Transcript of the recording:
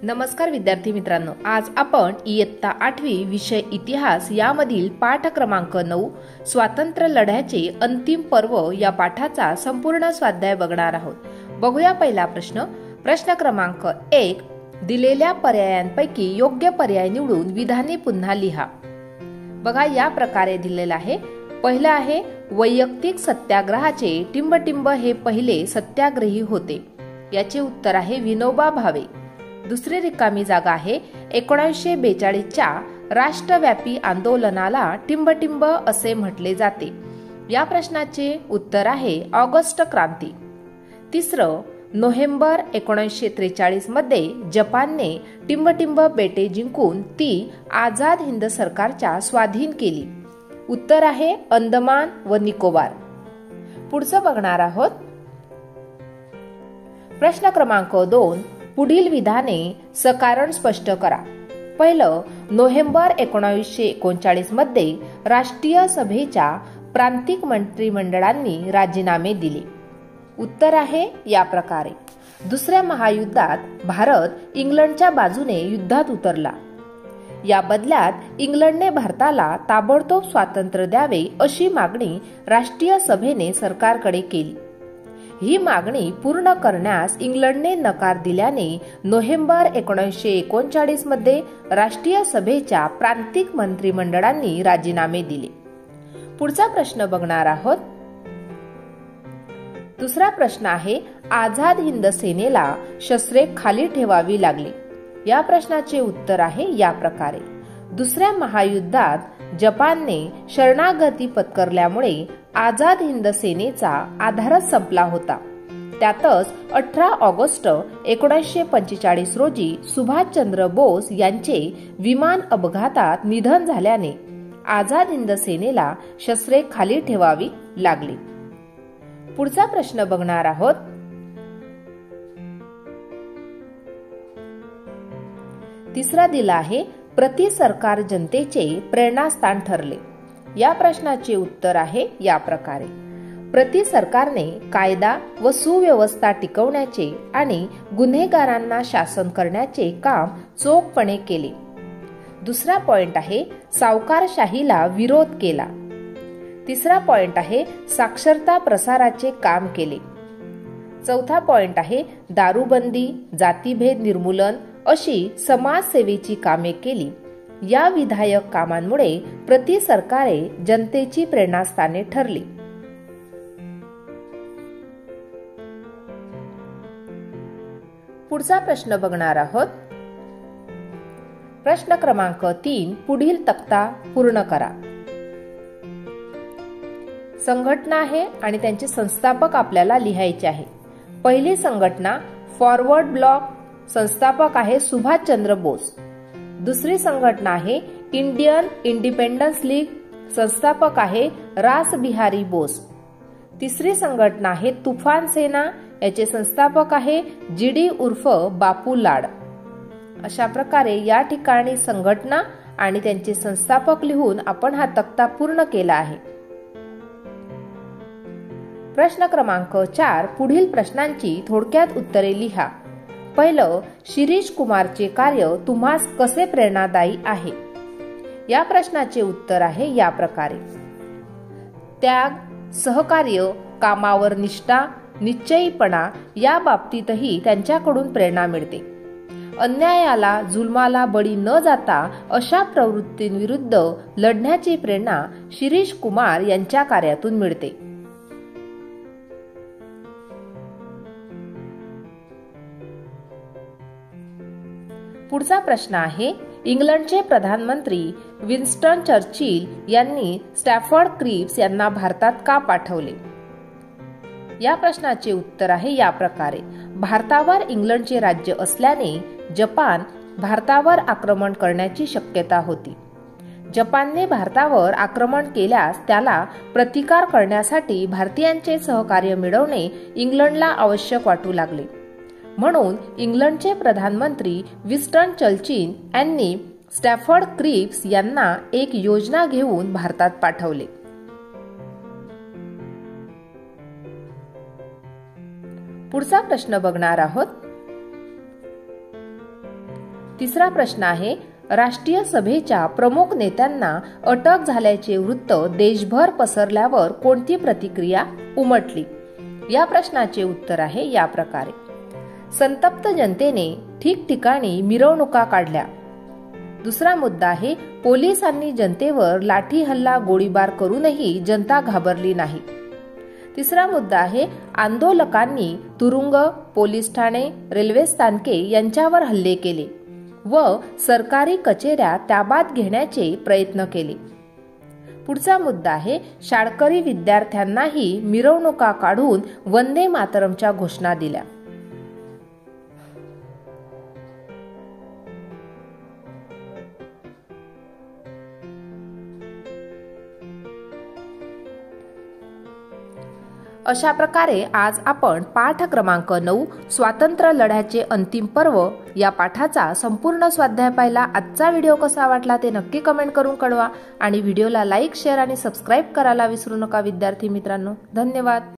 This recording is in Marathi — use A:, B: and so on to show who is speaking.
A: नमस्कार विद्यार्थी मित्रांनो, आज आपण इयत्ता 8वी विषय इतिहास यामधील पाठ क्रमांक 9 स्वातंत्र्य लढ्याचे अंतिम पर्व या पाठाचा संपूर्ण स्वाध्याय बघणार आहोत. बघूया पहिला प्रश्न. प्रश्न क्रमांक 1. दिलेल्या पर्यायांपैकी योग्य पर्याय निवडून विधाने पुन्हा लिहा. बघा, या प्रकारे दिलेला आहे. पहिला आहे वैयक्तिक सत्याग्रहाचे टिंबटिंब हे पहिले सत्याग्रही होते. याचे उत्तर आहे विनोबा भावे. दुसरी रिकामी जागा आहे 1942च्या राष्ट्रव्यापी आंदोलनाला टिंबटिंब असे म्हटले जाते. या प्रश्नाचे उत्तर आहे ऑगस्ट क्रांती. तिसरं, नोव्हेंबर 1943 मध्ये जपानने टिंबटिंब बेटे जिंकून ती आझाद हिंद सरकारच्या स्वाधीन केली. उत्तर आहे अंदमान व निकोबार. पुढचं बघणार आहोत. प्रश्न क्रमांक 2. पुढील विधाने सकारण स्पष्ट करा. पहिलं, नोव्हेंबर 1939 मध्ये राष्ट्रीय सभेच्या प्रांतिक मंत्रिमंडळांनी राजीनामे दिले. उत्तर आहे या प्रकारे. दुसऱ्या महायुद्धात भारत इंग्लंडच्या बाजूने युद्धात उतरला. या बदल्यात इंग्लंडने भारताला ताबडतोब स्वातंत्र्य द्यावे अशी मागणी राष्ट्रीय सभेने सरकारकडे केली. ही मागणी पूर्ण करण्यास इंग्लंडने नकार दिल्याने नोव्हेंबर 1939 मध्ये राष्ट्रीय सभेच्या प्रांतिक मंत्रिमंडळांनी राजीनामे दिले. पुढचा प्रश्न बघणार आहोत. दुसरा प्रश्न आहे आझाद हिंद सेनेला शस्त्रे खाली ठेवावी लागली. या प्रश्नाचे उत्तर आहे या प्रकारे. दुसऱ्या महायुद्धात जपानने शरणागती पत्करल्यामुळे आझाद हिंद सेनेचा आधारच संपला होता. त्यातच 18 ऑगस्ट 1945 रोजी सुभाषचंद्र बोस यांचे विमान अपघातात निधन झाल्याने आझाद हिंद सेनेला शस्त्रे खाली ठेवावी लागली. पुढचा प्रश्न बघणार आहोत. तिसरा दिला आहे प्रति सरकार जनतेचे प्रेरणास्थान ठरले. या प्रश्नाचे उत्तर आहे या प्रकारे. प्रति सरकारने कायदा व सुव्यवस्था टिकवण्याचे आणि गुन्हेगारांना शासन करण्याचे काम चोखपणे केले. दुसरा पॉइंट आहे सावकारशाहीला विरोध केला. तिसरा पॉइंट आहे साक्षरता प्रसाराचे काम केले. चौथा पॉइंट आहे दारूबंदी, जातीभेद निर्मूलन अशी समाजसेवेची कामे केली. या विधायक कामांमुळे प्रति सरकारे जनतेची प्रेरणास्थाने ठरली. पुढचा प्रश्न बघणार आहोत. प्रश्न क्रमांक 3. पुढील तक्ता पूर्ण करा. संघटना आहे आणि त्यांचे संस्थापक आपल्याला लिहायचे आहे. पहिली संघटना फॉरवर्ड ब्लॉक, संस्थापक आहे सुभाषचंद्र बोस. दुसरी संघटना आहे इंडियन इंडिपेंडन्स लीग, संस्थापक आहे रासबिहारी बोस. तिसरी संघटना आहे तुफान सेना, याचे संस्थापक आहे जीडी उर्फ बापू लाड. अशा प्रकारे या ठिकाणी संघटना आणि त्यांचे संस्थापक लिहून आपण हा तक्ता पूर्ण केला आहे. प्रश्न क्रमांक 4. पुढील प्रश्नांची थोडक्यात उत्तरे लिहा. पहिलं, शिरीष कुमारचे कार्य तुम्हास कसे प्रेरणादायी आहे. या प्रश्नाचे उत्तर आहे या प्रकारे. त्याग, सहकार्य, कामावर निष्ठा, निश्चयीपणा या बाबतीतही त्यांच्याकडून प्रेरणा मिळते. अन्यायाला, जुलमाला बळी न जाता अशा प्रवृत्तींविरुद्ध लढण्याची प्रेरणा शिरीष कुमार यांच्या कार्यातून मिळते. पुढचा प्रश्न आहे इंग्लंडचे प्रधानमंत्री विन्स्टन चर्चिल यांनी स्टॅफर्ड क्रिप्स यांना भारतात का पाठवले. या प्रश्नाचे उत्तर आहे या प्रकारे. भारतावर इंग्लंडचे राज्य असल्याने जपान भारतावर आक्रमण करण्याची शक्यता होती. जपानने भारतावर आक्रमण केल्यास त्याला प्रतिकार करण्यासाठी भारतीयांचे सहकार्य मिळवणे इंग्लंडला आवश्यक वाटू लागले. म्हणून इंग्लंडचे प्रधानमंत्री विन्स्टन चर्चिल यांनी स्टॅफर्ड क्रिप्स यांना एक योजना घेऊन भारतात पाठवले. पुढचा प्रश्न बघणार आहोत. तिसरा प्रश्न आहे, राष्ट्रीय सभेच्या प्रमुख नेत्यांना अटक झाल्याचे वृत्त देशभर पसरल्यावर कोणती प्रतिक्रिया उमटली? या प्रश्नाचे उत्तर आहे या प्रकारे. संतप्त जनतेने ठिकठिकाणी मिरवणुका काढल्या. दुसरा मुद्दा आहे, पोलिसांनी जनतेवर लाठी हल्ला गोळीबार करूनही जनता घाबरली नाही. तिसरा मुद्दा आहे, आंदोलकांनी तुरुंग, पोलीस ठाणे, रेल्वे स्थानके यांच्यावर हल्ले केले व सरकारी कचेऱ्या ताब्यात घेण्याचे प्रयत्न केले. पुढचा मुद्दा आहे, शाळकरी विद्यार्थ्यांनाही मिरवणुका काढून वंदे मातरमच्या घोषणा दिल्या. अशा प्रकारे आज आपण पाठ क्रमांक 9 स्वातंत्र्य लढ्याचे अंतिम पर्व या पाठाचा संपूर्ण स्वाध्याय पाहिला. आजचा व्हिडिओ कसा वाटला ते नक्की कमेंट करून कळवा आणि व्हिडिओला लाईक, शेअर आणि सबस्क्राईब करायला विसरू नका विद्यार्थी मित्रांनो. धन्यवाद.